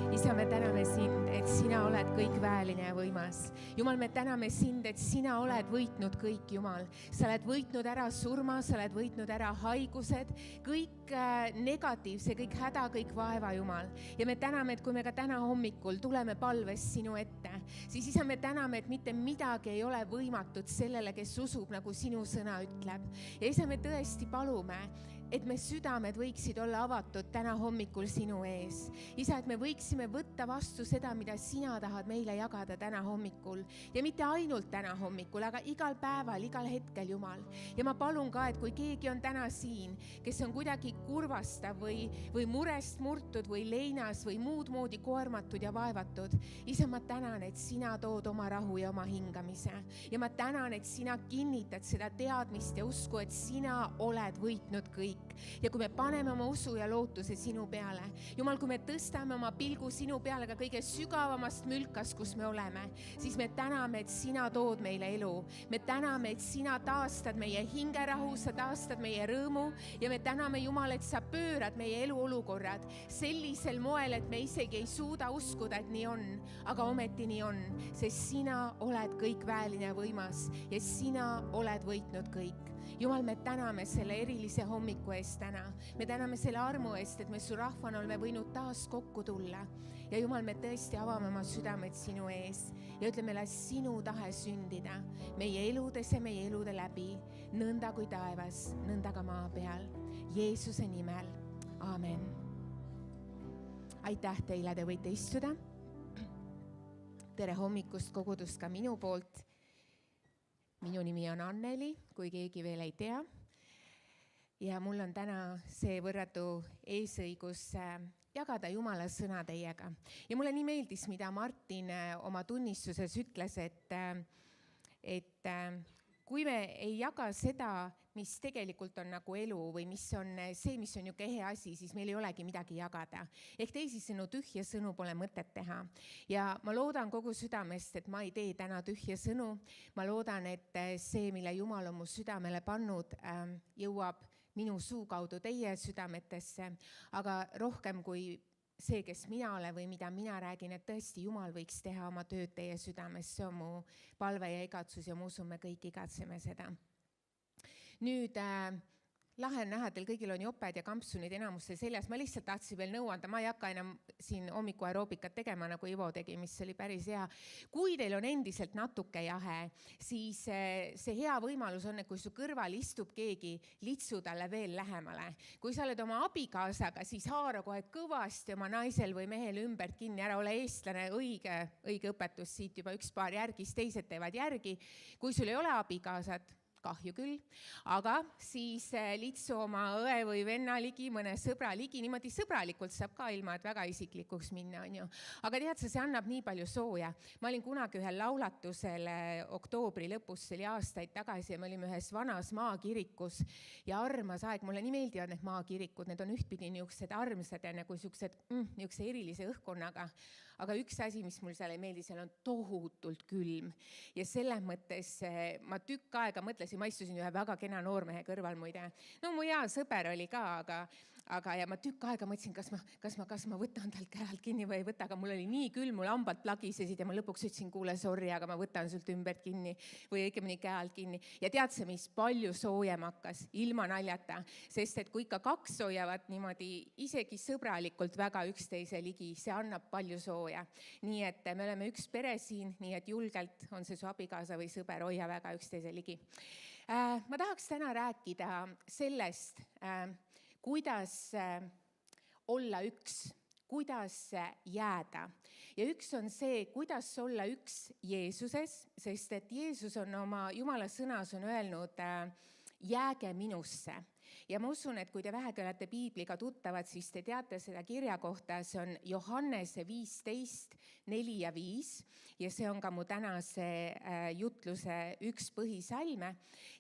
Isa, me täname sind, et sina oled kõikväeline ja võimas. Jumal, me täname sind, et sina oled võitnud kõik, Jumal. Sa oled võitnud ära surma, sa oled võitnud ära haigused, kõik negatiivse, kõik häda, kõik vaeva, Jumal. Ja me täname, et kui me ka täna hommikul tuleme palves sinu ette, siis Isa, me täname, et mitte midagi ei ole võimatut sellele, kes usub, nagu sinu sõna ütleb. Ja Isa, me tõesti palume, et me südamed võiksid olla avatud täna hommikul sinu ees. Isa, et me võiksime võtta vastu seda, mida sina tahad meile jagada täna hommikul. Ja mitte ainult täna hommikul, aga igal päeval, igal hetkel, Jumal. Ja ma palun ka, et kui keegi on täna siin, kes on kuidagi kurvastav või murest murtud või leinas või muud moodi koormatud ja vaevatud, Isa, ma tänan, et sina tood oma rahu ja oma hingamise. Ja ma tänan, et sina kinnitad seda teadmist ja usku, et sina oled võitnud kõik. Ja kui me paneme oma usu ja lootuse sinu peale, Jumal, kui me tõstame oma pilgu sinu peale ka kõige sügavamast mülkast, kus me oleme, siis me täname, et sina tood meile elu. Me täname, et sina taastad meie hingerahu, sa taastad meie rõõmu ja me täname, Jumal, et sa pöörad meie eluolukorrad sellisel moel, et me isegi ei suuda uskuda, et nii on, aga ometi nii on, sest sina oled kõikväeline ja võimas ja sina oled võitnud kõik. Jumal, me täname selle erilise hommiku eest täna. Me täname selle armu eest, et me su rahvana oleme võinud taas kokku tulla. Ja Jumal, me tõesti avame oma südamed sinu ees ja ütleme, las sinu tahe sündida meie eludes ja meie elude läbi, nõnda kui taevas, nõnda ka maa peal. Jeesuse nimel. Aamen. Aitäh teile, te võite istuda. Tere hommikust kogudust ka minu poolt. Minu nimi on Anneli, kui keegi veel ei tea. Ja mul on täna see võrratu eesõigus jagada Jumala sõna teiega. Ja mulle nii meeldis, mida Martin oma tunnistuses ütles, et kui me ei jaga seda, mis tegelikult on nagu elu või mis on see, mis on niisugune ehe asi, siis meil ei olegi midagi jagada. Ehk teisisõnu, tühja sõnu pole mõtet teha. Ja ma loodan kogu südamest, et ma ei tee täna tühja sõnu. Ma loodan, et see, mille Jumal on mu südamele pannud, jõuab minu suu kaudu teie südametesse, aga rohkem kui see, kes mina olen või mida mina räägin, et tõesti Jumal võiks teha oma tööd teie südames. See on mu palve ja igatsus ja ma usun, me kõik igatseme seda. Nüüd lahe on näha, teil kõigil on joped ja kampsunid enamuste seljas. Ma lihtsalt tahtsin veel nõu anda, ma ei hakka enam siin hommiku aeroobikat tegema, nagu Ivo tegi, mis oli päris hea. Kui teil on endiselt natuke jahe, siis see hea võimalus on, et kui su kõrval istub keegi, litsu talle veel lähemale. Kui sa oled oma abikaasaga, siis haara kohe kõvasti oma naisel või mehel ümbert kinni, ära ole eestlane, õige õpetus siit juba üks paar järgis, teised teevad järgi. Kui sul ei ole abikaasat, kahju küll, aga siis litsu oma õe või venna ligi, mõne sõbra ligi, niimoodi sõbralikult saab ka ilma, et väga isiklikuks minna, on ju. Aga tead sa, see annab nii palju sooja. Ma olin kunagi ühel laulatusel oktoobri lõpus, see oli aastaid tagasi ja me olime ühes vanas maakirikus ja armas aeg, mulle nii meeldivad need maakirikud, need on ühtpidi niisugused armsad ja nagu niisuguse erilise õhkkonnaga. Aga üks asi, mis mul seal ei meeldi, seal on tohutult külm. Ja selles mõttes ma tükk aega mõtlesin, ma istusin ühe väga kena noormehe kõrval muide. No mu hea sõber oli ka, aga ja ma tükk aega mõtlesin, kas ma võtan talt käelt kinni või ei võta, aga mul oli nii külm, mul hambad plagisesid ja ma lõpuks ütlesin, kuule, sorry, aga ma võtan sult ümbert kinni või õigemini käelt kinni. Ja tead see, mis palju soojem hakkas, ilma naljata, sest et kui ikka kaks hoiavad niimoodi isegi sõbralikult väga üksteise ligi, see annab palju sooja. Nii et me oleme üks pere siin, nii et julgelt on see su abikaasa või sõber, hoia väga üksteise ligi. Ma tahaks täna rääkida sellest, kuidas olla üks, kuidas jääda. Ja üks on see, kuidas olla üks Jeesuses, sest et Jeesus on oma Jumala sõnas on öelnud, jääge minusse. Ja ma usun, et kui te vähegi olete piibliga tuttavad, siis te teate seda kirja kohta, see on Johannese 15, 4 ja 5 ja see on ka mu tänase jutluse üks põhisalme.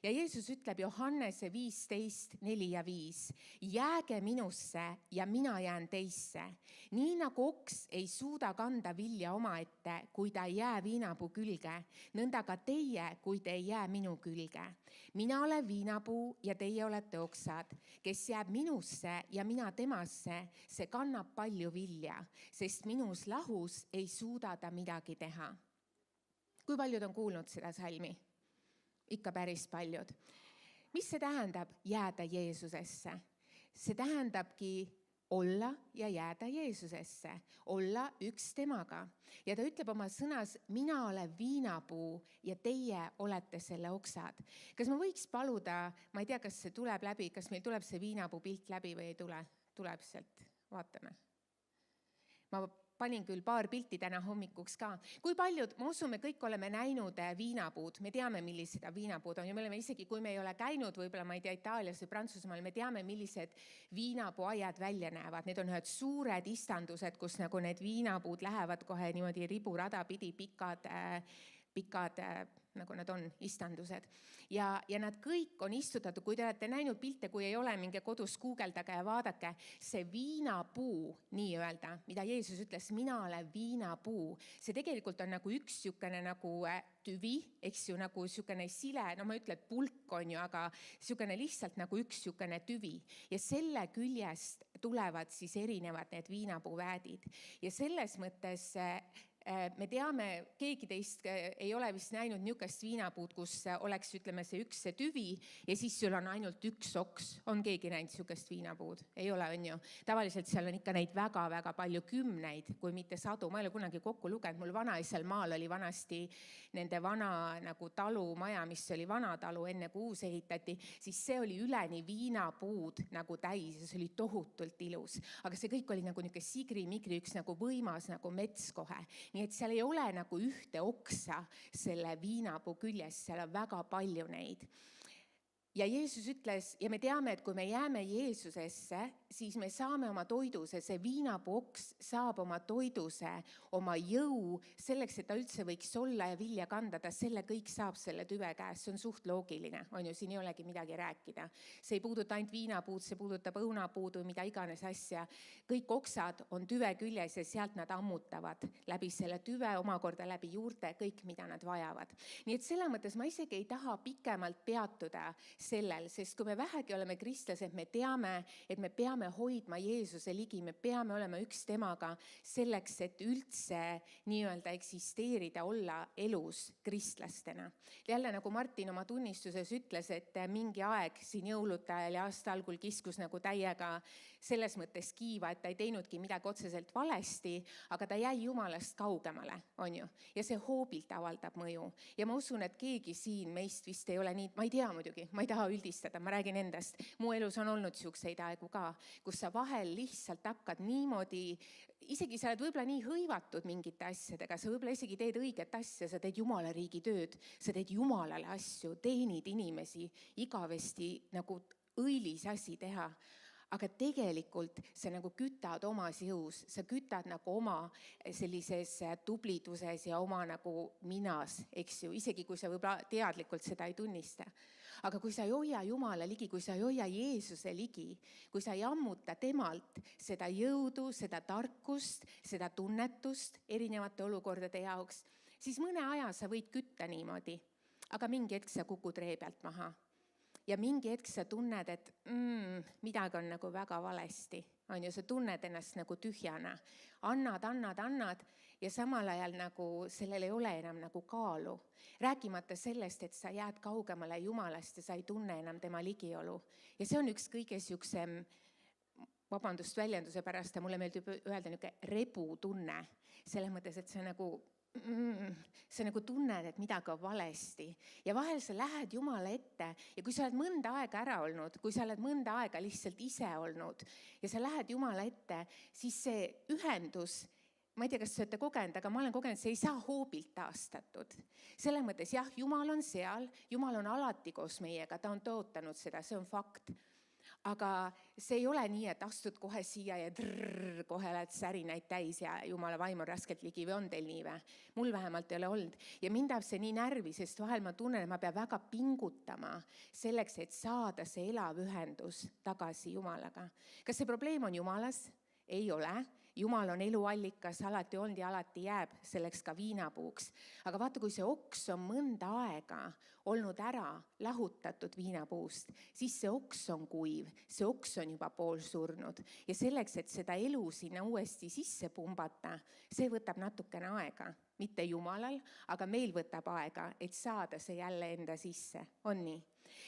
Ja Jeesus ütleb Johannese 15, 4 ja 5, jääge minusse ja mina jään teisse. Nii nagu oks ei suuda kanda vilja omaette, kui ta ei jää viinapuu külge, nõnda ka teie, kui te ei jää minu külge. Mina olen viinapuu ja teie olete oks. oksad, kes jääb minusse ja mina temasse, see kannab palju vilja, sest minus lahus ei suuda ta midagi teha. Kui paljud on kuulnud seda salmi? Ikka päris paljud. Mis see tähendab jääda Jeesusesse? See tähendabki olla ja jääda Jeesusesse, olla üks temaga. Ja ta ütleb oma sõnas, mina olen viinapuu ja teie olete selle oksad. Kas ma võiks paluda, ma ei tea, kas see tuleb läbi, kas meil tuleb see viinapuu pilt läbi või ei tule? Tuleb sealt, vaatame. Ma panin küll paar pilti täna hommikuks ka. Kui paljud, ma usun, me kõik oleme näinud viinapuud, me teame, millised viinapuud on ja me oleme isegi, kui me ei ole käinud, võib-olla ma ei tea, Itaalias või Prantsusmaal, me teame, millised viinapuuaiad välja näevad. Need on ühed suured istandused, kus nagu need viinapuud lähevad kohe niimoodi riburada pidi pikad, nagu nad on, istandused. Ja nad kõik on istutatud, kui te olete näinud pilte, kui ei ole, minge kodus guugeldage ja vaadake, see viinapuu nii-öelda, mida Jeesus ütles, mina olen viinapuu, see tegelikult on nagu üks niisugune nagu tüvi, eks ju, nagu niisugune sile, no ma ütlen, et pulk on ju, aga niisugune lihtsalt nagu üks niisugune tüvi. Ja selle küljest tulevad siis erinevad need viinapuuväädid. Ja selles mõttes me teame, keegi teist ei ole vist näinud niisugust viinapuud, kus oleks, ütleme, see üks see tüvi ja siis sul on ainult üks oks. On keegi näinud niisugust viinapuud? Ei ole, on ju? Tavaliselt seal on ikka neid väga-väga palju, kümneid, kui mitte sadu. Ma ei ole kunagi kokku lugenud. Mul vanaisal maal oli vanasti nende vana nagu talumaja, mis oli vana talu enne kui uus ehitati, siis see oli üleni viinapuud nagu täis ja see oli tohutult ilus. Aga see kõik oli nagu niisugune sigri-migri, üks nagu võimas nagu mets kohe. Nii et seal ei ole nagu ühte oksa selle viinapuu küljes, seal on väga palju neid. Ja Jeesus ütles, ja me teame, et kui me jääme Jeesusesse, siis me saame oma toiduse, see viinapuu oks saab oma toiduse, oma jõu, selleks, et ta üldse võiks olla ja vilja kanda, ta selle kõik saab selle tüve käes, see on suht loogiline, on ju, siin ei olegi midagi rääkida. See ei puuduta ainult viinapuud, see puudutab õunapuud või mida iganes asja. Kõik oksad on tüve küljes ja sealt nad ammutavad läbi selle tüve, omakorda läbi juurte, kõik, mida nad vajavad. Nii et selle mõttes ma isegi ei taha pikemalt peatuda sellel, sest kui me vähegi oleme kristlased, me teame, et me peame hoidma Jeesuse ligi, me peame olema üks temaga selleks, et üldse nii-öelda eksisteerida, olla elus kristlastena. Jälle nagu Martin oma tunnistuses ütles, et mingi aeg siin jõulude ajal ja aasta algul kiskus nagu täiega selles mõttes kiiva, et ta ei teinudki midagi otseselt valesti, aga ta jäi Jumalast kaugemale, on ju. Ja see hoobilt avaldab mõju. Ja ma usun, et keegi siin meist vist ei ole nii, ma ei tea muidugi, ma ei taha üldistada, ma räägin endast. Mu elus on olnud niisuguseid aegu ka, kus sa vahel lihtsalt hakkad niimoodi, isegi sa oled võib-olla nii hõivatud mingite asjadega, sa võib-olla isegi teed õiget asja, sa teed Jumala riigi tööd, sa teed Jumalale asju, teenid inimesi, igavesti nagu õilis asi teha. Aga tegelikult sa nagu kütad omas jõus, sa kütad nagu oma sellises tubliduses ja oma nagu minas, eks ju, isegi kui sa võib-olla teadlikult seda ei tunnista. Aga kui sa ei hoia Jumala ligi, kui sa ei hoia Jeesuse ligi, kui sa ei ammuta temalt seda jõudu, seda tarkust, seda tunnetust erinevate olukordade jaoks, siis mõne aja sa võid kütta niimoodi, aga mingi hetk sa kukud ree pealt maha. Ja mingi hetk sa tunned, et midagi on nagu väga valesti. On ju, sa tunned ennast nagu tühjana. Annad ja samal ajal nagu sellel ei ole enam nagu kaalu. Rääkimata sellest, et sa jääd kaugemale Jumalast ja sa ei tunne enam tema ligiolu. Ja see on üks kõige siuksem, vabandust väljenduse pärast, ja mulle meeldib öelda niisugune rebutunne. Selles mõttes, et see nagu sa nagu tunned, et midagi on valesti ja vahel sa lähed Jumala ette ja kui sa oled mõnda aega ära olnud, kui sa oled mõnda aega lihtsalt ise olnud ja sa lähed Jumala ette, siis see ühendus, ma ei tea, kas sa olete kogenud, aga ma olen kogenud, see ei saa hoobilt taastatud. Selles mõttes jah, Jumal on seal, Jumal on alati koos meiega, ta on tootanud seda, see on fakt. Aga see ei ole nii, et astud kohe siia ja kohe oled särinaid täis ja Jumala vaim on raskelt ligi või on teil nii või? Mul vähemalt ei ole olnud. Ja mind tahab see nii närvi, sest vahel ma tunnen, et ma pean väga pingutama selleks, et saada see elav ühendus tagasi Jumalaga. Kas see probleem on Jumalas? Ei ole. Jumal on eluallikas, alati olnud ja alati jääb, selleks ka viinapuuks. Aga vaata, kui see oks on mõnda aega olnud ära lahutatud viinapuust, siis see oks on kuiv, see oks on juba poolsurnud. Ja selleks, et seda elu sinna uuesti sisse pumbata, see võtab natukene aega. Mitte Jumalal, aga meil võtab aega, et saada see jälle enda sisse. On nii?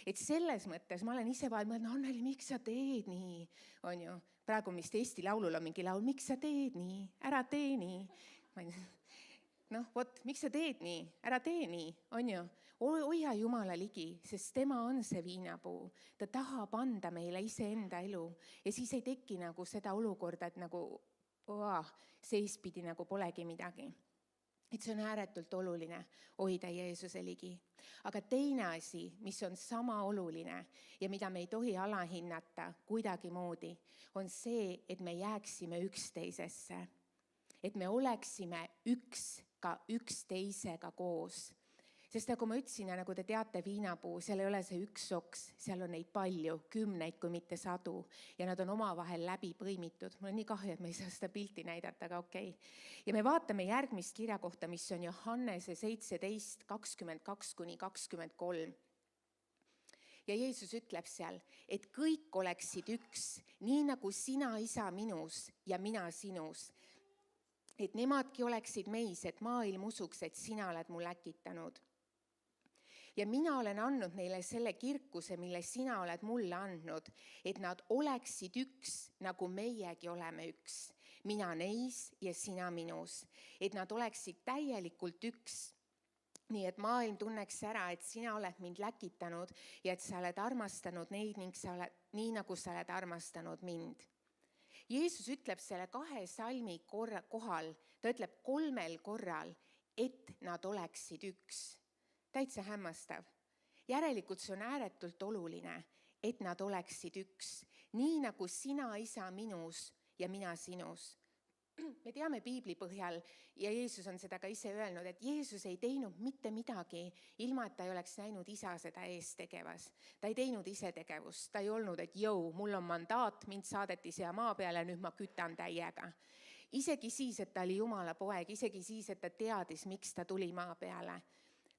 Et selles mõttes ma olen ise vahel mõelnud, Anneli, miks sa teed nii? On ju? Praegu vist Eesti Laulul on mingi laul, miks sa teed nii? Ära tee nii. Miks sa teed nii? Ära tee nii, on ju? Hoia Jumala ligi, sest tema on see viinapuu. Ta tahab anda meile iseenda elu ja siis ei teki nagu seda olukorda, et nagu seespidi nagu polegi midagi. Et see on ääretult oluline hoida Jeesuse ligi. Aga teine asi, mis on sama oluline ja mida me ei tohi alahinnata kuidagimoodi, on see, et me jääksime üksteisesse. Et me oleksime ka üksteisega koos. Sest nagu ma ütlesin ja nagu te teate, viinapuu, seal ei ole see üks oks, seal on neid palju, 10, kui mitte 100 ja nad on omavahel läbi põimitud. Mul on nii kahju, et me ei saa seda pilti näidata, aga okei. Ja me vaatame järgmist kirja kohta, mis on Johannese 17, 22-23. Ja Jeesus ütleb seal, et kõik oleksid üks, nii nagu sina, Isa, minus ja mina sinus. Et nemadki oleksid meis, et maailm usuks, et sina oled mul äkitanud. Ja mina olen andnud neile selle kirkuse, mille sina oled mulle andnud, et nad oleksid üks, nagu meiegi oleme üks. Mina neis ja sina minus. Et nad oleksid täielikult üks. Nii et maailm tunneks ära, et sina oled mind läkitanud ja et sa oled armastanud neid ning sa oled nii, nagu sa oled armastanud mind. Jeesus ütleb selle 2 salmi kohal, ta ütleb 3 korral, et nad oleksid üks. Täitsa hämmastav. Järelikult see on ääretult oluline, et nad oleksid üks. Nii nagu sina, Isa, minus ja mina sinus. Me teame piibli põhjal ja Jeesus on seda ka ise öelnud, et Jeesus ei teinud mitte midagi, ilma et ta ei oleks näinud Isa seda eest tegevas. Ta ei teinud ise tegevust. Ta ei olnud, et mul on mandaat, mind saadeti siia maa peale, nüüd ma kütan täiega. Isegi siis, et ta oli Jumala poeg, isegi siis, et ta teadis, miks ta tuli maa peale.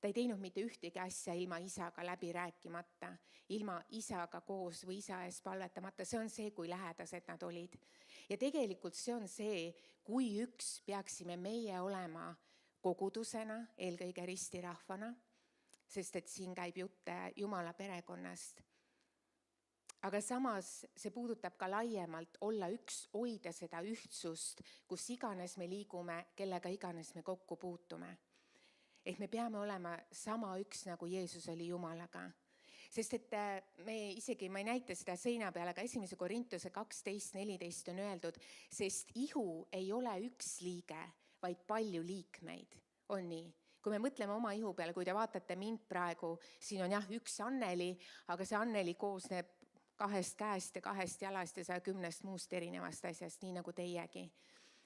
Ta ei teinud mitte ühtegi asja ilma Isaga läbi rääkimata, ilma Isaga koos või Isa ees palvetamata. See on see, kui lähedased nad olid. Ja tegelikult see on see, kui üks peaksime meie olema kogudusena, eelkõige ristirahvana, sest et siin käib jutt Jumala perekonnast. Aga samas see puudutab ka laiemalt olla üks, hoida seda ühtsust, kus iganes me liigume, kellega iganes me kokku puutume. Et me peame olema sama üks, nagu Jeesus oli Jumalaga. Sest et ma ei näita seda seina peal, aga 1. Korintuse 12:14 on öeldud, sest ihu ei ole üks liige, vaid palju liikmeid. On nii? Kui me mõtleme oma ihu peale, kui te vaatate mind praegu, siin on üks Anneli, aga see Anneli koosneb 2 käest ja 2 jalast ja 110 muust erinevast asjast, nii nagu teiegi.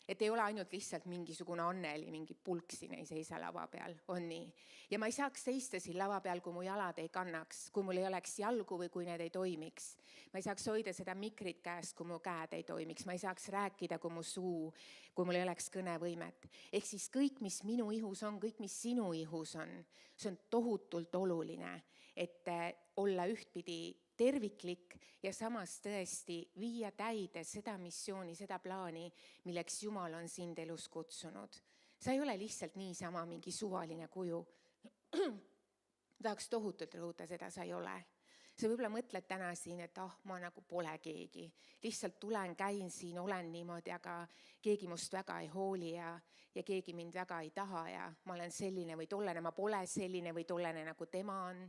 Et ei ole ainult lihtsalt mingisugune Anneli, mingi pulk siin ei seisa lava peal, on nii. Ja ma ei saaks seista siin lava peal, kui mu jalad ei kannaks, kui mul ei oleks jalgu või kui need ei toimiks. Ma ei saaks hoida seda mikrit käest, kui mu käed ei toimiks. Ma ei saaks rääkida, kui mu suu, kui mul ei oleks kõnevõimet. Ehk siis kõik, mis minu ihus on, kõik, mis sinu ihus on, see on tohutult oluline, et olla ühtpidi terviklik ja samas tõesti viia täide seda missiooni, seda plaani, milleks Jumal on sind elus kutsunud. Sa ei ole lihtsalt niisama mingi suvaline kuju. Tahaks tohutult rõhuda seda, sa ei ole. Sa võib-olla mõtled täna siin, et ma nagu pole keegi. Lihtsalt tulen, käin siin, olen niimoodi, aga keegi must väga ei hooli ja keegi mind väga ei taha ja ma olen selline või tollene, ma pole selline või tollene, nagu tema on.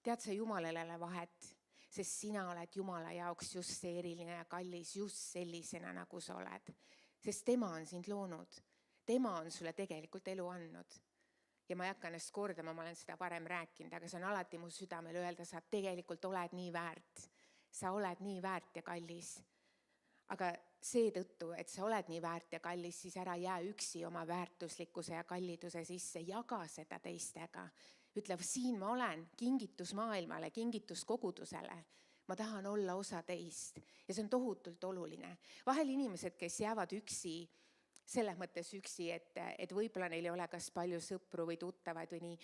Tead sa, Jumalal ei ole vahet, sest sina oled Jumala jaoks just see eriline ja kallis, just sellisena, nagu sa oled. Sest tema on sind loonud. Tema on sulle tegelikult elu andnud. Ja ma ei hakka ennast kordama, ma olen seda varem rääkinud, aga see on alati mu südamel öelda, sa tegelikult oled nii väärt. Sa oled nii väärt ja kallis. Aga seetõttu, et sa oled nii väärt ja kallis, siis ära jää üksi oma väärtuslikkuse ja kalliduse sisse, jaga seda teistega. Ütleb, siin ma olen, kingitus maailmale, kingitus kogudusele. ma tahan olla osa teist ja see on tohutult oluline. Vahel inimesed, kes jäävad üksi, selles mõttes üksi, et võib-olla neil ei ole kas palju sõpru või tuttavaid või nii,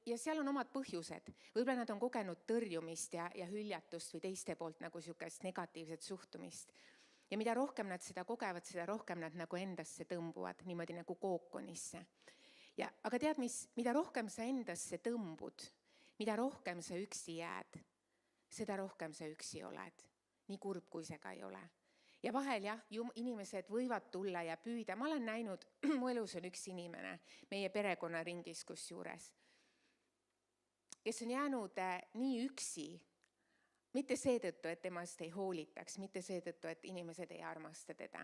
ja seal on omad põhjused. Võib-olla nad on kogenud tõrjumist ja hüljatust või teiste poolt nagu niisugust negatiivset suhtumist. Ja mida rohkem nad seda kogevad, seda rohkem nad nagu endasse tõmbuvad, niimoodi nagu kookonisse. Aga tead, mida rohkem sa endasse tõmbud, mida rohkem sa üksi jääd, seda rohkem sa üksi oled. Nii kurb, kui see ka ei ole. Ja vahel inimesed võivad tulla ja püüda. Ma olen näinud, mu elus on üks inimene, meie perekonnaringis kusjuures, kes on jäänud nii üksi, mitte seetõttu, et temast ei hoolitaks, mitte seetõttu, et inimesed ei armasta teda,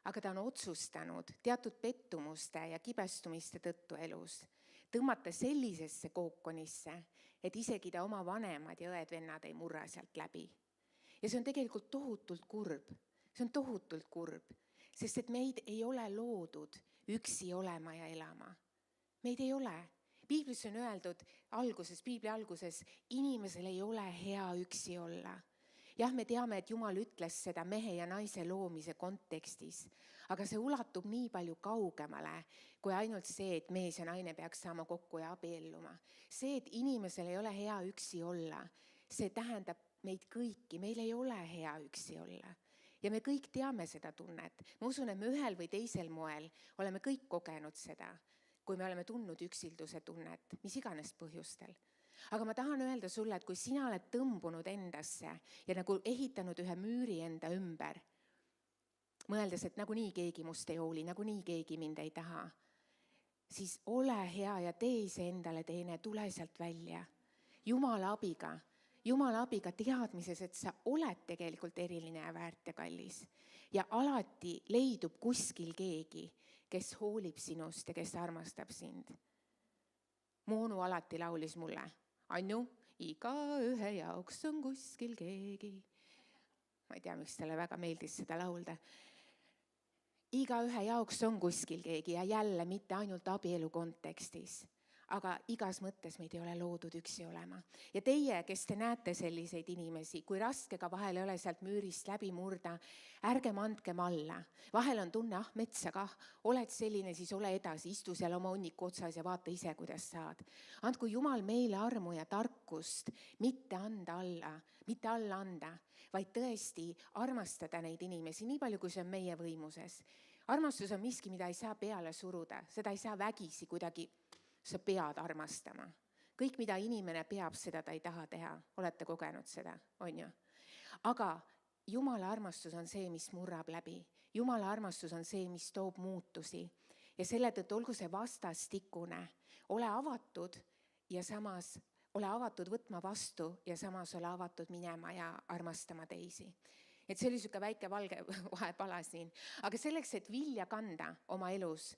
aga ta on otsustanud teatud pettumuste ja kibestumiste tõttu elus tõmmata sellisesse kookonisse, et isegi ta oma vanemad ja õed-vennad ei murra sealt läbi. Ja see on tegelikult tohutult kurb. See on tohutult kurb, sest et meid ei ole loodud üksi olema ja elama. Meid ei ole. Piiblis on öeldud Piibli alguses, inimesel ei ole hea üksi olla. Jah, me teame, et Jumal ütles seda mehe ja naise loomise kontekstis, aga see ulatub nii palju kaugemale, kui ainult see, et mees ja naine peaks saama kokku ja abielluma. See, et inimesel ei ole hea üksi olla, see tähendab meid kõiki, meil ei ole hea üksi olla. Ja me kõik teame seda tunnet. Ma usun, et me ühel või teisel moel oleme kõik kogenud seda, kui me oleme tundnud üksilduse tunnet, mis iganes põhjustel. Aga ma tahan öelda sulle, et kui sina oled tõmbunud endasse ja nagu ehitanud ühe müüri enda ümber, mõeldes, et nagunii keegi must ei hooli, nagunii keegi mind ei taha, siis ole hea ja tee iseendale teene, tule sealt välja. Jumala abiga teadmises, et sa oled tegelikult eriline ja väärt ja kallis. Ja alati leidub kuskil keegi, kes hoolib sinust ja kes armastab sind. Moonu alati laulis mulle, Anju, iga ühe jaoks on kuskil keegi. Ma ei tea, miks talle väga meeldis seda laulda. Iga ühe jaoks on kuskil keegi ja jälle mitte ainult abielu kontekstis, aga igas mõttes meid ei ole loodud üksi olema. Ja teie, kes te näete selliseid inimesi, kui raske ka vahel ei ole sealt müürist läbi murda, ärgem andkem alla. Vahel on tunne, metsa kah, oled selline, siis ole edasi, istu seal oma hunniku otsas ja vaata ise, kuidas saad. Andku Jumal meile armu ja tarkust, mitte alla anda, vaid tõesti armastada neid inimesi, nii palju, kui see on meie võimuses. Armastus on miski, mida ei saa peale suruda, seda ei saa vägisi kuidagi. Sa pead armastama. Kõik, mida inimene peab, seda ta ei taha teha. Olete kogenud seda, on ju? Aga Jumala armastus on see, mis murrab läbi. Jumala armastus on see, mis toob muutusi. Ja selle tõttu olgu see vastastikune. Ole avatud ja samas ole avatud võtma vastu ja samas ole avatud minema ja armastama teisi. Et see oli siuke väike valge vahepala siin. Aga selleks, et vilja kanda oma elus,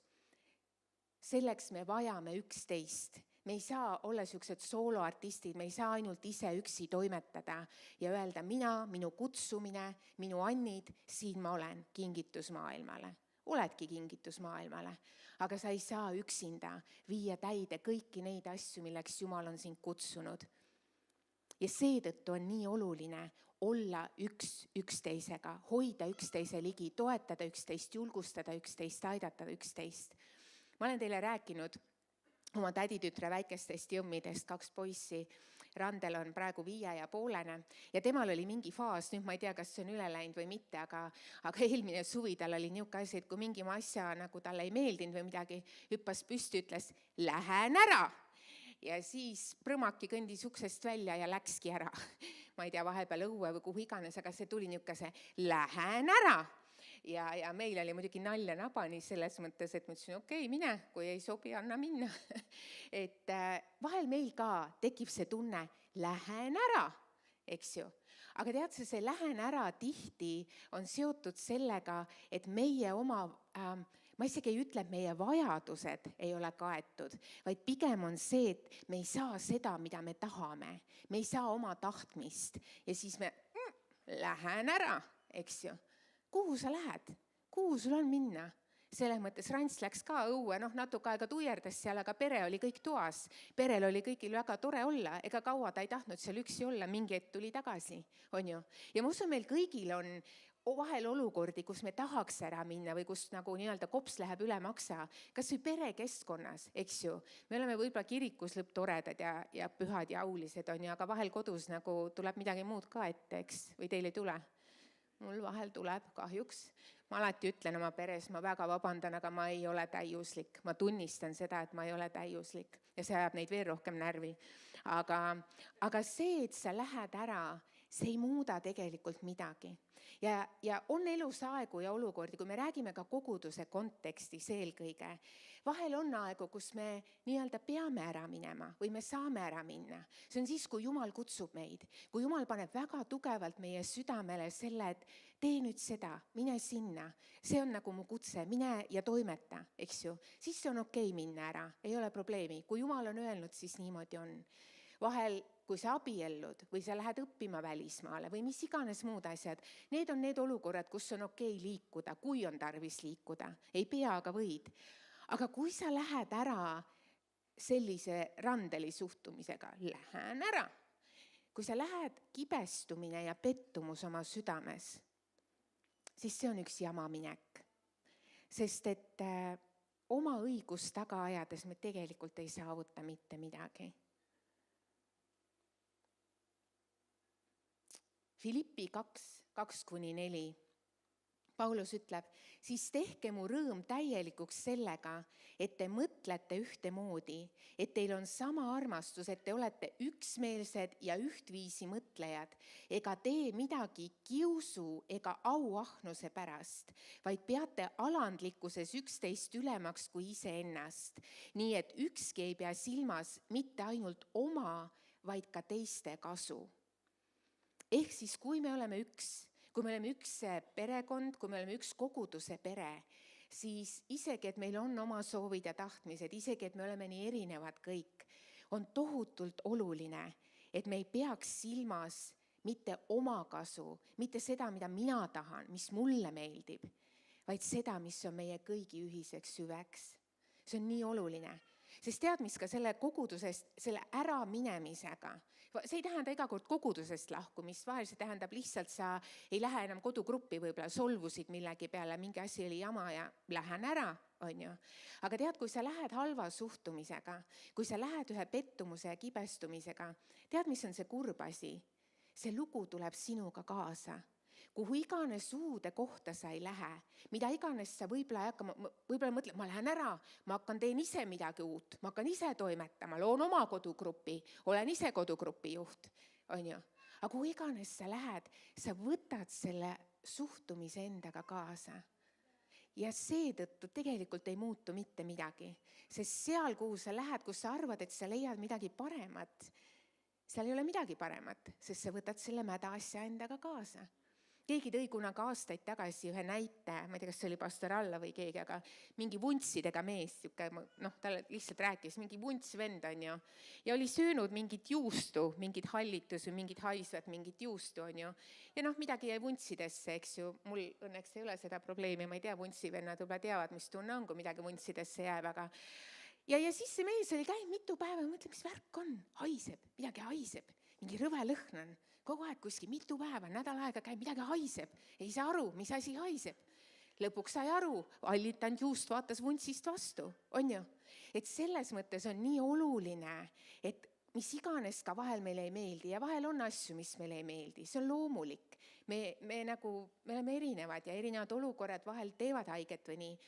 selleks me vajame üksteist. Me ei saa olla siuksed sooloartistid, me ei saa ainult ise üksi toimetada ja öelda minu kutsumine, minu annid, siin ma olen, kingitus maailmale. Oledki kingitus maailmale, aga sa ei saa üksinda viia täide kõiki neid asju, milleks Jumal on sind kutsunud. Ja seetõttu on nii oluline olla üksteisega, hoida üksteise ligi, toetada üksteist, julgustada üksteist, aidata üksteist. Ma olen teile rääkinud oma täditütre väikestest jõmmidest, 2 poissi. Randel on praegu 5,5 ja temal oli mingi faas, nüüd ma ei tea, kas see on üle läinud või mitte, aga eelmine suvi tal oli niisugune asi, et kui mingi asja nagu talle ei meeldinud või midagi, hüppas püsti, ütles, lähen ära. Ja siis prõmaki kõndis uksest välja ja läkski ära. Ma ei tea, vahepeal õue või kuhu iganes, aga see tuli niisugune, lähen ära. Ja meil oli muidugi nalja nabani selles mõttes, et ma ütlesin, okei, mine, kui ei sobi, anna minna. Et vahel meil ka tekib see tunne, lähen ära, eks ju. Aga tead sa, see lähen ära tihti on seotud sellega, et meie oma, ma isegi ei ütle, et meie vajadused ei ole kaetud, vaid pigem on see, et me ei saa seda, mida me tahame. Me ei saa oma tahtmist ja siis me lähen ära, eks ju. Kuhu sa lähed? Kuhu sul on minna? selles mõttes Rants läks ka õue, natuke aega tuierdas seal, aga pere oli kõik toas. Perel oli kõigil väga tore olla, ega kaua ta ei tahtnud seal üksi olla, mingi hetk tuli tagasi, on ju. Ja ma usun, meil kõigil on vahel olukordi, kus me tahaks ära minna või kus nagu nii-öelda kops läheb üle maksa, kas või perekeskkonnas, eks ju. Me oleme võib-olla kirikus lõpptoredad ja pühad ja aulised, on ju, aga vahel kodus nagu tuleb midagi muud ka ette, eks, või teil ei tule? Mul vahel tuleb kahjuks. Ma alati ütlen oma peres, ma väga vabandan, aga ma ei ole täiuslik. Ma tunnistan seda, et ma ei ole täiuslik ja see ajab neid veel rohkem närvi. Aga see, et sa lähed ära, see ei muuda tegelikult midagi. Ja on elus aegu ja olukordi, kui me räägime ka koguduse kontekstis eelkõige. Vahel on aegu, kus me nii-öelda peame ära minema või me saame ära minna. See on siis, kui Jumal kutsub meid. Kui Jumal paneb väga tugevalt meie südamele selle, et tee nüüd seda, mine sinna. See on nagu mu kutse, mine ja toimeta, eks ju. Siis see on okei minna ära, ei ole probleemi. Kui Jumal on öelnud, siis niimoodi on. Vahel, kui sa abiellud või sa lähed õppima välismaale või mis iganes muud asjad, need on need olukorrad, kus on okei liikuda, kui on tarvis liikuda. Ei pea, aga võid. Aga kui sa lähed ära sellise randeli suhtumisega, lähen ära. Kui sa lähed kibestumine ja pettumus oma südames, siis see on üks jamaminek. Sest et oma õigust taga ajades me tegelikult ei saavuta mitte midagi. Filippi 2:2-4. Paulus ütleb, siis tehke mu rõõm täielikuks sellega, et te mõtlete ühtemoodi, et teil on sama armastus, et te olete üksmeelsed ja ühtviisi mõtlejad, ega tee midagi kiusu ega auahnuse pärast, vaid peate alandlikkuses üksteist ülemaks kui iseennast, nii et ükski ei pea silmas mitte ainult oma, vaid ka teiste kasu. Ehk siis, kui me oleme üks perekond, kui me oleme üks koguduse pere, siis isegi, et meil on oma soovid ja tahtmised, isegi, et me oleme nii erinevad kõik, on tohutult oluline, et me ei peaks silmas mitte oma kasu, mitte seda, mida mina tahan, mis mulle meeldib, vaid seda, mis on meie kõigi ühiseks hüveks. See on nii oluline. Sest tead, mis ka selle kogudusest, selle äraminemisega, see ei tähenda iga kord kogudusest lahkumist, vahel see tähendab lihtsalt, sa ei lähe enam kodugruppi, võib-olla solvusid millegi peale, mingi asi oli jama ja lähen ära, on ju. Aga tead, kui sa lähed halva suhtumisega, kui sa lähed ühe pettumuse ja kibestumisega, tead, mis on see kurb asi? See lugu tuleb sinuga kaasa. Kuhu iganes uude kohta sa ei lähe, mida iganes sa võib-olla mõtled, ma lähen ära, ma teen ise midagi uut, ma hakkan ise toimetama, loon oma kodugrupi, olen ise kodugrupi juht, on ju. Aga kuhu iganes sa lähed, sa võtad selle suhtumise endaga kaasa. Ja seetõttu tegelikult ei muutu mitte midagi, sest seal, kuhu sa lähed, kus sa arvad, et sa leiad midagi paremat, seal ei ole midagi paremat, sest sa võtad selle mäda asja endaga kaasa. Keegi tõi kunagi aastaid tagasi ühe näite, ma ei tea, kas see oli pastor Alla või keegi, aga mingi vuntsidega mees, talle lihtsalt rääkis, mingi vunts vend on ju, ja oli söönud mingit juustu, mingit hallitus või mingit haisvat, mingit juustu on ju, ja midagi jäi vuntsidesse, eks ju, mul õnneks ei ole seda probleemi, ma ei tea, vuntsivennad võib-olla teavad, mis tunne on, kui midagi vuntsidesse jääb, aga ja siis see mees oli käinud mitu päeva ja mõtleb, mis värk on, haiseb, midagi haiseb, mingi rõve lõhn on. Kogu aeg kuskil mitu päeva, nädal aega käib, midagi haiseb. Ei saa aru, mis asi haiseb. Lõpuks sai aru, hallitanud juust vaatas vuntsist vastu, on ju. Et selles mõttes on nii oluline, et mis iganes ka vahel meile ei meeldi ja vahel on asju, mis meile ei meeldi. See on loomulik. Me oleme erinevad ja erinevad olukorrad vahel teevad haiget või nii.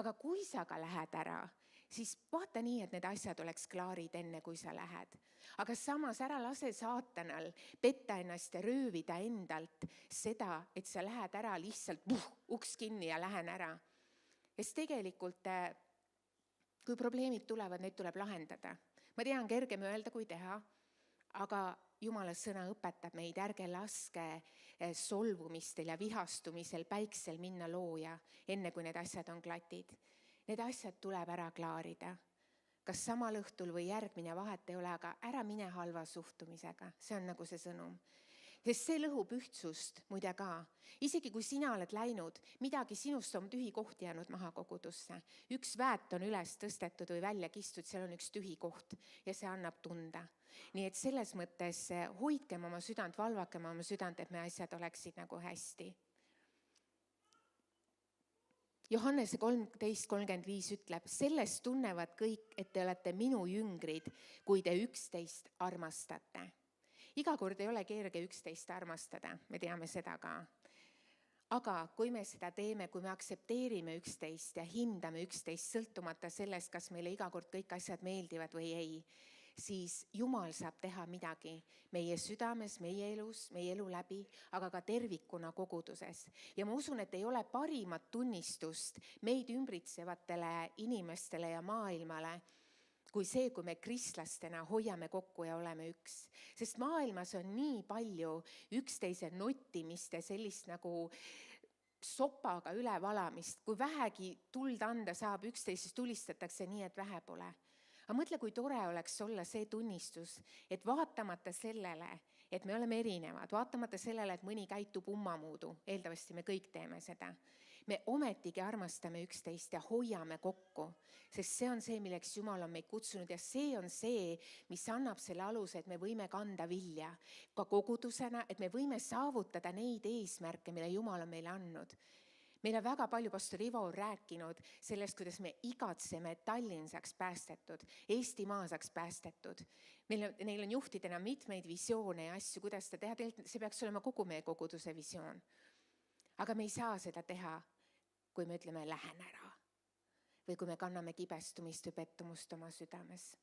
Aga kui sa ka lähed ära, siis vaata nii, et need asjad oleks klaarid enne, kui sa lähed. Aga samas ära lase saatanal petta ennast ja röövida endalt seda, et sa lähed ära lihtsalt uks kinni ja lähen ära. Sest tegelikult, kui probleemid tulevad, neid tuleb lahendada. Ma tean, kergem öelda, kui teha, aga Jumala sõna õpetab meid, ärge laske solvumistel ja vihastumisel päiksel minna looja, enne kui need asjad on klatid. Need asjad tuleb ära klaarida. Kas samal õhtul või järgmine vahet ei ole, aga ära mine halva suhtumisega. See on nagu see sõnum. Sest see lõhub ühtsust muide ka. Isegi kui sina oled läinud, midagi sinust on tühi koht jäänud maha kogudusse. Üks väät on üles tõstetud või välja kistud, seal on üks tühi koht ja see annab tunda. Nii et selles mõttes hoidkem oma südant, valvakem oma südant, et me asjad oleksid nagu hästi. Johannese 13:35 ütleb, sellest tunnevad kõik, et te olete minu jüngrid, kui te üksteist armastate. Iga kord ei ole kerge üksteist armastada, me teame seda ka. Aga kui me seda teeme, kui me aktsepteerime üksteist ja hindame üksteist sõltumata sellest, kas meile iga kord kõik asjad meeldivad või ei, siis Jumal saab teha midagi meie südames, meie elus, meie elu läbi, aga ka tervikuna koguduses. Ja ma usun, et ei ole parimat tunnistust meid ümbritsevatele inimestele ja maailmale, kui see, kui me kristlastena hoiame kokku ja oleme üks. Sest maailmas on nii palju üksteise nottimist ja sellist nagu sopaga ülevalamist. Kui vähegi tuld anda saab, üksteisest tulistatakse nii, et vähe pole. Aga mõtle, kui tore oleks olla see tunnistus, et vaatamata sellele, et me oleme erinevad, vaatamata sellele, et mõni käitub ummamuudu, eeldavasti me kõik teeme seda, me ometigi armastame üksteist ja hoiame kokku, sest see on see, milleks Jumal on meid kutsunud ja see on see, mis annab selle aluse, et me võime kanda vilja ka kogudusena, et me võime saavutada neid eesmärke, mille Jumal on meile andnud. Meil on väga palju pastor Ivo rääkinud sellest, kuidas me igatseme, et Tallinn saaks päästetud, Eestimaa saaks päästetud. Neil on juhtidena mitmeid visioone ja asju, kuidas seda teha. See peaks olema kogu meie koguduse visioon. Aga me ei saa seda teha, kui me ütleme, lähen ära. Või kui me kanname kibestumist või pettumust oma südames.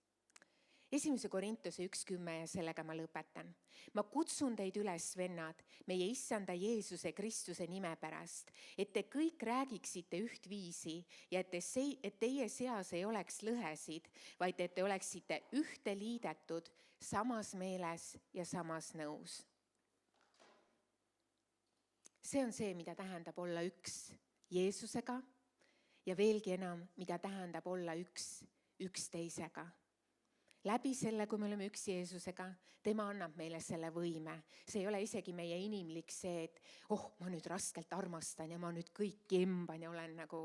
1. Korintuse 1:10 ja sellega ma lõpetan. Ma kutsun teid üles, vennad, meie issanda Jeesuse Kristuse nime pärast, et te kõik räägiksite ühtviisi ja et teie seas ei oleks lõhesid, vaid et te oleksite ühte liidetud, samas meeles ja samas nõus. See on see, mida tähendab olla üks Jeesusega ja veelgi enam, mida tähendab olla üks üksteisega. Läbi selle, kui me oleme üks Jeesusega, tema annab meile selle võime. See ei ole isegi meie inimlik see, et ma nüüd raskelt armastan ja ma nüüd kõiki emban ja olen nagu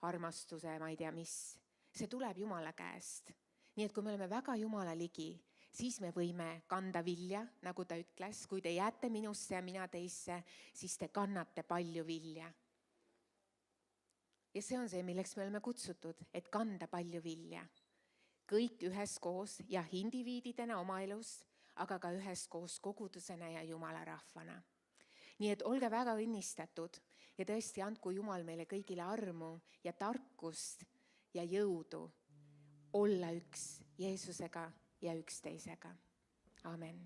armastuse, ma ei tea mis. See tuleb Jumala käest. Nii et kui me oleme väga Jumala ligi, siis me võime kanda vilja, nagu ta ütles. Kui te jääte minusse ja mina teisse, siis te kannate palju vilja. Ja see on see, milleks me oleme kutsutud, et kanda palju vilja. Kõik üheskoos ja indiviididena oma elus, aga ka üheskoos kogudusena ja Jumala rahvana. Nii et olge väga õnnistatud ja tõesti andku Jumal meile kõigile armu ja tarkust ja jõudu olla üks Jeesusega ja üksteisega. Amen.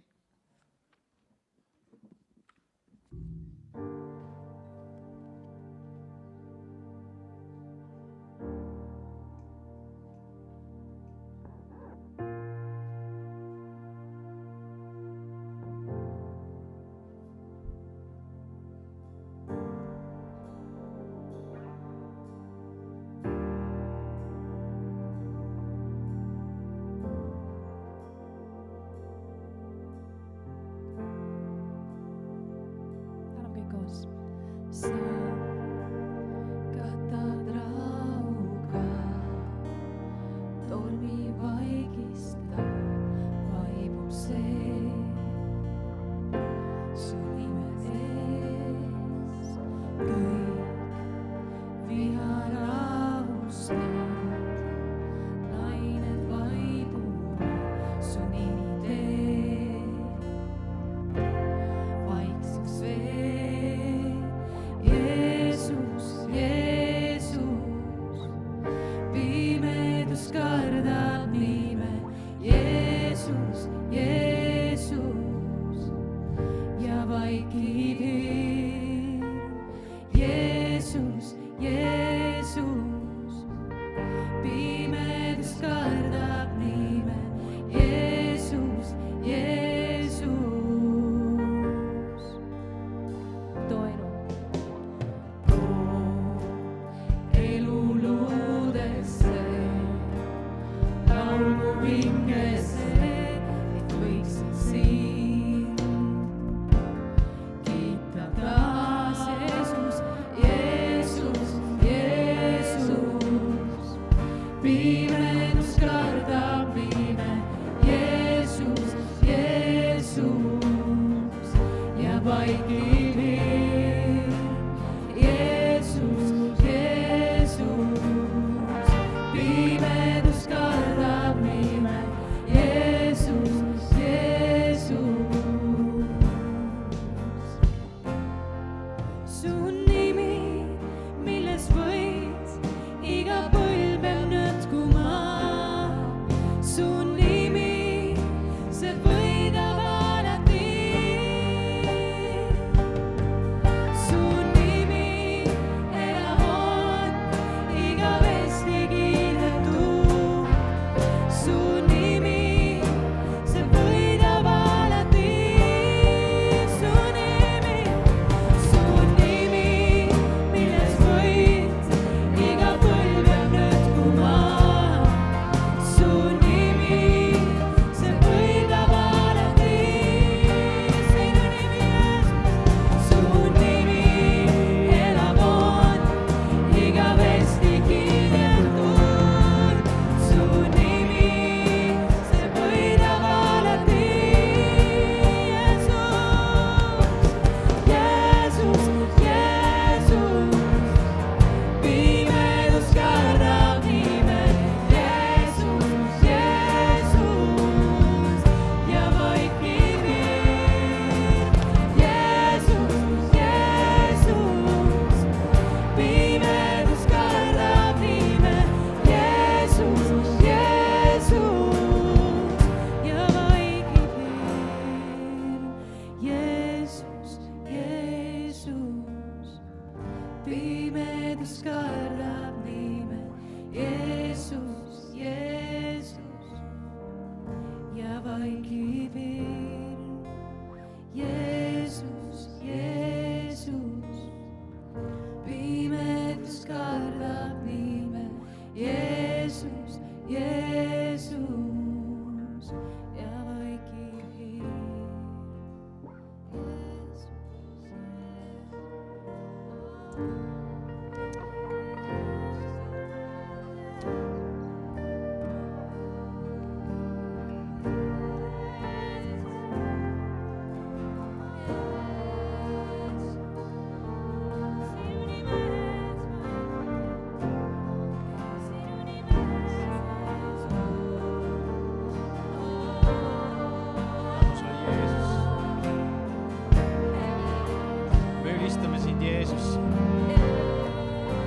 Ülistame sind, Jeesus.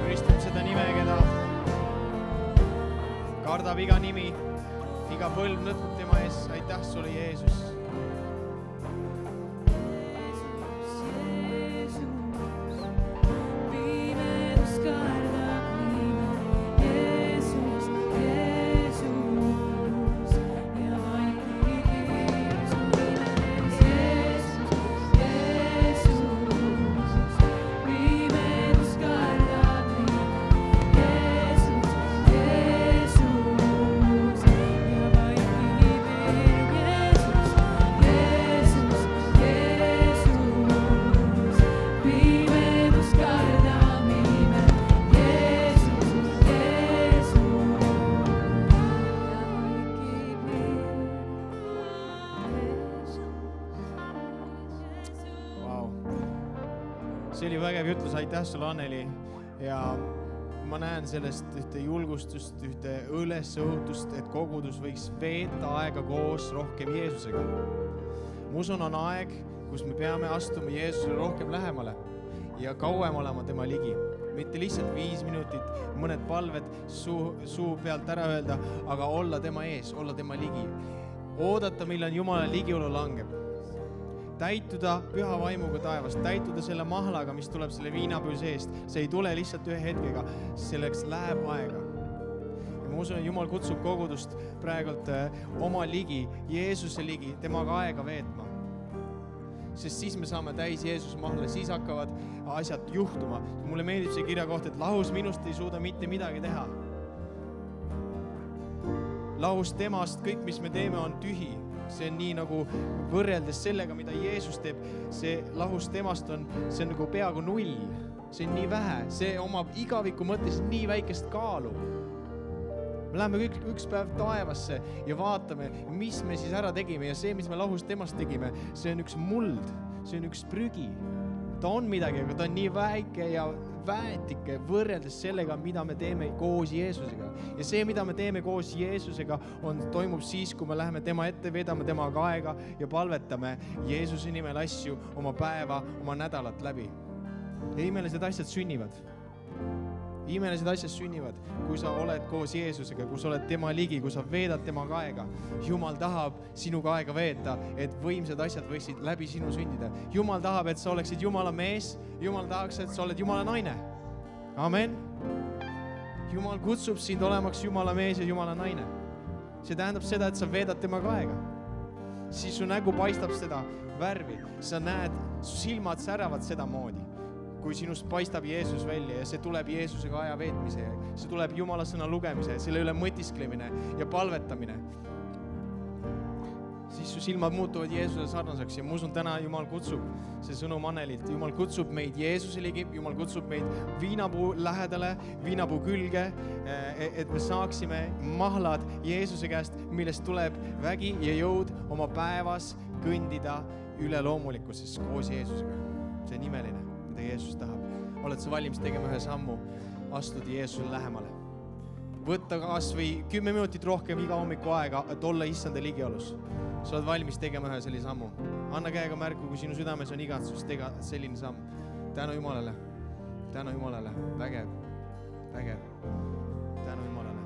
Ülistame seda nime, keda kardab iga nimi, iga põlv nõtkub tema ees. Aitäh sulle, Jeesus. See oli vägev jutlus, aitäh sulle, Anneli. Ja ma näen sellest ühte julgustust, ühte ülesõhutust, et kogudus võiks veeta aega koos rohkem Jeesusega. Ma usun, on aeg, kus me peame astuma Jeesusele rohkem lähemale ja kauem olema tema ligi. Mitte lihtsalt 5 minutit, mõned palved suu pealt ära öelda, aga olla tema ees, olla tema ligi. Oodata, millal Jumala ligiolu langeb. Täituda püha vaimuga taevast, täituda selle mahlaga, mis tuleb selle viinapüü seest. See ei tule lihtsalt ühe hetkega, selleks läheb aega. Ja ma usun, et Jumal kutsub kogudust praegult oma ligi, Jeesuse ligi, temaga aega veetma. Sest siis me saame täis Jeesuse mahla, siis hakkavad asjad juhtuma. Mulle meeldib see kirja koht, et lahus minust ei suuda mitte midagi teha. Lahus temast kõik, mis me teeme, on tühi. See on nii nagu võrreldes sellega, mida Jeesus teeb, see lahus temast on, see on nagu peaaegu 0. See on nii vähe, see omab igaviku mõttes nii väikest kaalu. Me läheme üks päev taevasse ja vaatame, mis me siis ära tegime ja see, mis me lahus temast tegime, see on üks muld, see on üks prügi. Ta on midagi, aga ta on nii väike ja väetike võrreldes sellega, mida me teeme koos Jeesusega. Ja see, mida me teeme koos Jeesusega, toimub siis, kui me läheme tema ette, veedame temaga aega ja palvetame Jeesuse nimel asju oma päeva, oma nädalat läbi. Ja imelised asjad sünnivad. Imelised asjad sünnivad, kui sa oled koos Jeesusega, kui sa oled tema ligi, kui sa veedad temaga aega. Jumal tahab sinuga aega veeta, et võimsad asjad võiksid läbi sinu sündida. Jumal tahab, et sa oleksid Jumala mees. Jumal tahaks, et sa oled Jumala naine. Amen. Jumal kutsub sind olemaks Jumala mees ja Jumala naine. See tähendab seda, et sa veedad temaga aega. Siis su nägu paistab seda värvi. Sa näed, su silmad säravad seda moodi. Kui sinust paistab Jeesus välja ja see tuleb Jeesusega aja veetmise, see tuleb Jumala sõna lugemise, selle üle mõtisklemine ja palvetamine. Siis su silmad muutuvad Jeesuse sarnaseks ja ma usun, täna Jumal kutsub see sõnum Annelilt. Jumal kutsub meid Jeesuse ligi, Jumal kutsub meid viinapuu lähedale, viinapuu külge, et me saaksime mahlad Jeesuse käest, millest tuleb vägi ja jõud oma päevas kõndida üle loomulikkuses koos Jeesusega. See nimeline. Jeesus tahab. Oled sa valmis tegema ühe sammu, astuda Jeesusele lähemale. Võtta kas või 10 minutit rohkem iga hommiku aega, et olla issanda ligiolus. Sa oled valmis tegema ühe sellise sammu. Anna käega märku, kui sinu südames on igatsus tega selline samm. Tänu Jumalale. Tänu Jumalale. Vägev. Vägev. Tänu Jumalale.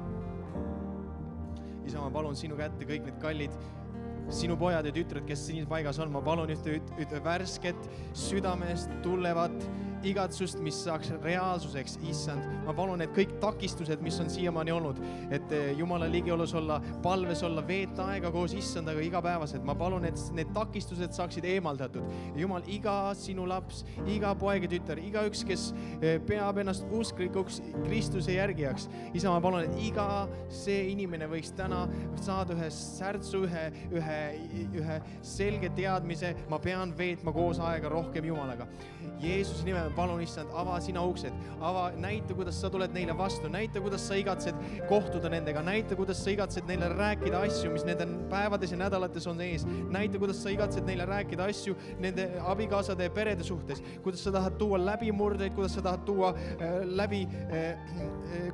Isa, ma palun sinu kätte kõik need kallid sinu pojad ja tütred, kes siin paigas on, ma palun ühte värsket südamest tulevat igatsust, mis saaks reaalsuseks, issand. Ma palun, et kõik takistused, mis on siiamaani olnud, et Jumala ligiolus olla, palves olla, veeta aega koos issandaga igapäevaselt. Ma palun, et need takistused saaksid eemaldatud. Jumal, iga sinu laps, iga poeg ja tütar, iga üks, kes peab ennast usklikuks Kristuse järgijaks. Isa, ma palun, et iga see inimene võiks täna saada ühe särtsu, ühe selge teadmise, ma pean veetma koos aega rohkem Jumalaga. Jeesuse nimel palun, issand, ava sina uksed, näita, kuidas sa tuled neile vastu, näita, kuidas sa igatsed kohtuda nendega, näita, kuidas sa igatsed neile rääkida asju, mis nende päevades ja nädalates on ees, näita, kuidas sa igatsed neile rääkida asju nende abikaasade ja perede suhtes, kuidas sa tahad tuua läbimurdeid, kuidas sa tahad tuua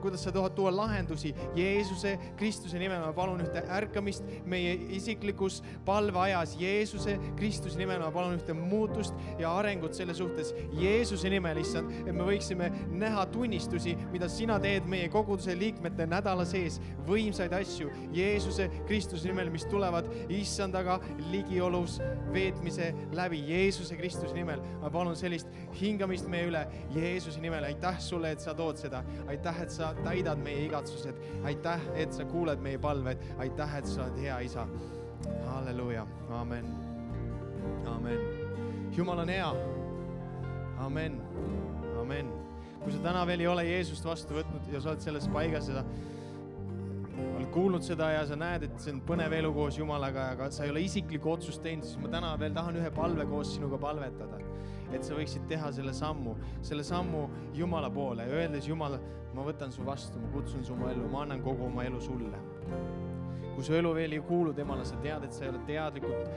kuidas sa tahad tuua lahendusi. Jeesuse Kristuse nimel ma palun ühte ärkamist meie isiklikus palveajas. Jeesuse Kristuse nimel ma palun ühte muutust ja arengut selle suhtes. Jeesuse nimel, issand, et me võiksime näha tunnistusi, mida sina teed meie koguduse liikmete nädala sees, võimsaid asju Jeesuse Kristuse nimel, mis tulevad issandaga ligiolus veetmise läbi. Jeesuse Kristuse nimel ma palun sellist hingamist meie üle Jeesuse nimel. Aitäh sulle, et sa tood seda. Aitäh, et sa täidad meie igatsused. Aitäh, et sa kuuled meie palved. Aitäh, et sa oled hea isa. Halleluuja. Amen. Amen. Jumal on hea. Amen. Amen. Kui sa täna veel ei ole Jeesust vastu võtnud ja sa oled selles paigas ja oled kuulnud seda ja sa näed, et see on põnev elu koos Jumalaga, aga sa ei ole isiklikku otsust teinud, siis ma täna veel tahan ühe palve koos sinuga palvetada. Et sa võiksid teha selle sammu Jumala poole ja öeldes, Jumal, ma võtan su vastu, ma kutsun su oma ellu, ma annan kogu oma elu sulle. Kui su elu veel ei kuulu temale, sa tead, et sa ei ole teadlikult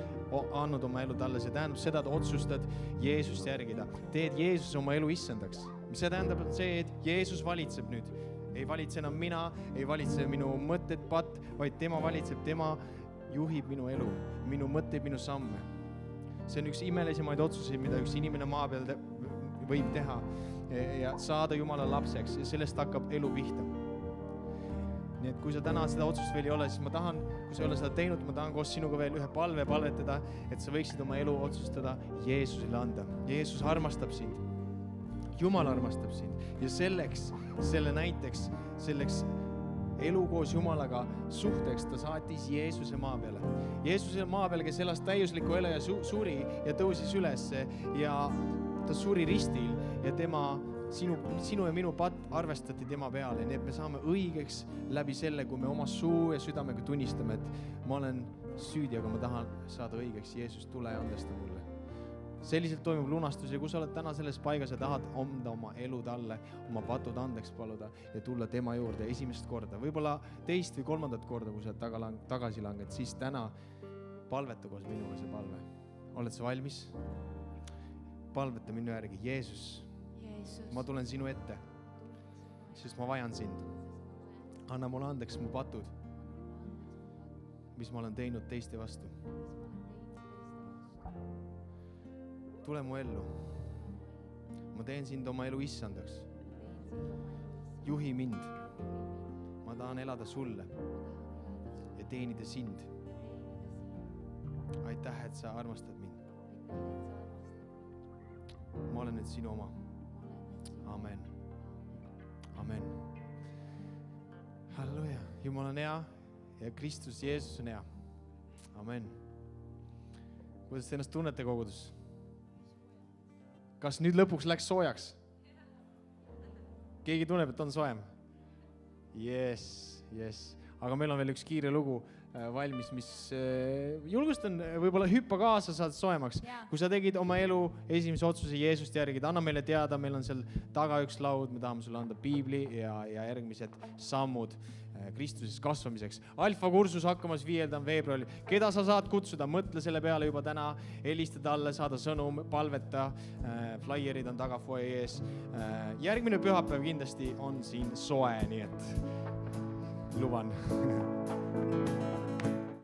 andnud oma elu talle, see tähendab seda, et otsustad Jeesust järgida. Teed Jeesus oma elu issandaks. Mis see tähendab, et see, et Jeesus valitseb nüüd. Ei valitse enam mina, ei valitse minu mõtted, vaid tema valitseb, tema juhib minu elu, minu mõtteid, minu samme. See on üks imelisemaid otsuseid, mida üks inimene maa peal võib teha ja saada Jumala lapseks ja sellest hakkab elu pihta. Nii et kui sa täna seda otsust veel ei ole, siis ma tahan, kui sa ei ole seda teinud, ma tahan koos sinuga veel ühe palvetada, et sa võiksid oma elu otsustada Jeesusele anda. Jeesus armastab sind. Jumal armastab sind ja selle näiteks, selleks elu koos Jumalaga suhteks ta saatis Jeesuse maa peale. Jeesuse maa peale, kes elas täiusliku elu ja suri ja tõusis üles ja ta suri ristil ja sinu ja minu patt arvestati tema peale. Nii et me saame õigeks läbi selle, kui me oma suu ja südamega tunnistame, et ma olen süüdi, aga ma tahan saada õigeks. Jeesus, tule ja andesta mulle. Selliselt toimub lunastus ja kui sa oled täna selles paigas ja tahad anda oma elu talle, oma patud andeks paluda ja tulla tema juurde esimest korda, võib-olla teist või kolmandat korda, kui sa tagasi langed, siis täna palveta koos minuga see palve. Oled sa valmis? Palveta minu järgi. Jeesus, ma tulen sinu ette, sest ma vajan sind. Anna mulle andeks mu patud, mis ma olen teinud teiste vastu. Tule mu ellu. Ma teen sind oma elu issandaks. Juhi mind. Ma tahan elada sulle ja teenida sind. Aitäh, et sa armastad mind. Ma olen nüüd sinu oma. Amen. Amen. Halleluja. Jumal on hea ja Kristus Jeesus on hea. Amen. Kuidas te ennast tunnete kogudus? Kas nüüd lõpuks läks soojaks? Keegi tunneb, et on soojem? Yes. Aga meil on veel üks kiire lugu valmis, mis julgustan, võib-olla hüppa kaasa, saad soojemaks. Kui sa tegid oma elu esimese otsuse Jeesust järgida, anna meile teada, meil on seal taga üks laud, me tahame sulle anda piibli ja järgmised sammud Kristuses kasvamiseks. Alfa kursus hakkamas 5. veebruaril. Keda sa saad kutsuda? Mõtle selle peale juba täna, helista talle, saada sõnum, palveta, flyerid on taga foyer ees. Järgmine pühapäev kindlasti on siin soe, nii et luban.